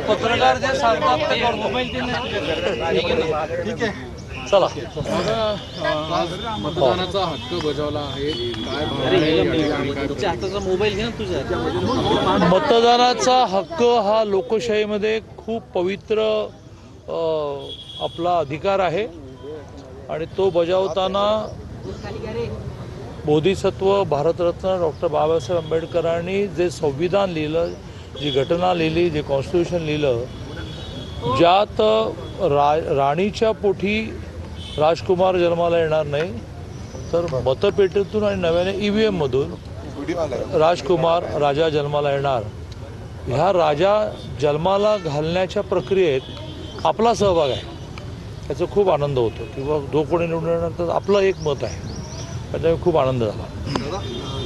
पत्रकार जे सांगतात ते मोबाईल ठीक आहे चला आज मतदानाचा हक्क बजावला आहे हाताचा मोबाईल घे ना तुझा मतदानाचा हक्क हा लोकशाहीमध्ये खूप पवित्र आपला अधिकार आहे आणि तो बजावताना बोधिसत्व भारतरत्न डॉक्टर बाबासाहेब आंबेडकरांनी जे संविधान लिहिलं, जी घटना लिहिली, जे कॉन्स्टिट्यूशन लिहिलं, ज्यात राणीच्या पोटी राजकुमार जन्माला येणार नाही तर मतपेटीतून आणि नव्याने EVM मधून राजकुमार राजा जन्माला येणार. ह्या राजा जन्माला घालण्याच्या प्रक्रियेत आपला सहभाग आहे, त्याचा खूप आनंद होतो. किंवा जो कोणी निवडून येणार तर आपलं एक मत आहे, त्याचा खूप आनंद झाला. दादा,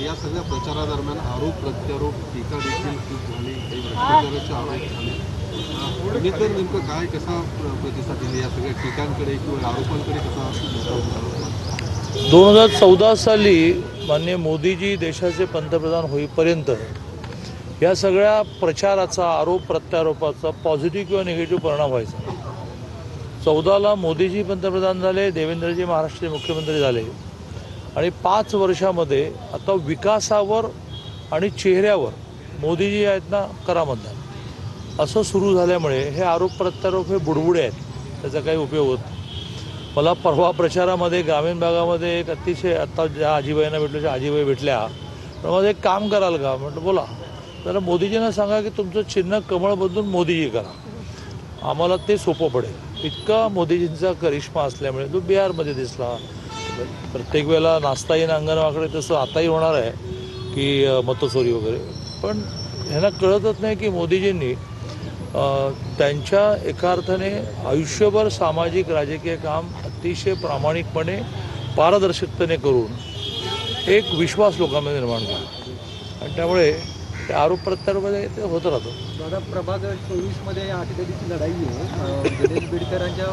या सगळ्या प्रचारादरम्यान आरोप प्रत्यारोप टीका देखील खूप झाली, काही भ्रष्टाचाराचे आरोप झाले. तुम्ही तर नेमकं काय कसा प्रतिसाद दिला या सगळ्या टीकांकडे किंवा आरोपांकडे कसा? 2014 साली माननीय मोदीजी देशाचे पंतप्रधान होईपर्यंत या सगळ्या प्रचाराचा, आरोप प्रत्यारोपाचा पॉझिटिव्ह किंवा निगेटिव्ह परिणाम व्हायचा. 14ला मोदीजी पंतप्रधान झाले, देवेंद्रजी महाराष्ट्राचे मुख्यमंत्री झाले आणि 5 वर्षामध्ये आता विकासावर आणि चेहऱ्यावर मोदीजी आहेत ना, करा मतदान असं सुरू झाल्यामुळे हे आरोप प्रत्यारोप हे बुडबुडे आहेत, त्याचा काही उपयोग होत नाही. मला परवा प्रचारामध्ये ग्रामीण भागामध्ये एक अतिशय, आता ज्या आजीबाईंना भेटलो त्या आजीबाई भेटल्या, पण माझं एक काम कराल का म्हटलं बोला. तर मोदीजींना सांगा की तुमचं चिन्ह कमळ बदलून मोदीजी करा, आम्हाला ते सोपं पडेल. इतका मोदीजींचा करिश्मा असल्यामुळे तो बिहारमध्ये दिसला. प्रत्येक वेळेला नाचता येईन अंगणवाकडे, तसं आताही होणार आहे की मतचोरी वगैरे. पण ह्यांना कळतच नाही की मोदीजींनी त्यांच्या एका अर्थाने आयुष्यभर सामाजिक राजकीय काम अतिशय प्रामाणिकपणे पारदर्शकतेने करून एक विश्वास लोकांमध्ये निर्माण केला आणि त्यामुळे ते आरोप प्रत्यारोपामध्ये ते होत राहतं. दादा, प्रभाग 24 मध्ये आठवड्याची लढाई आहे. गणेश बिडकरांच्या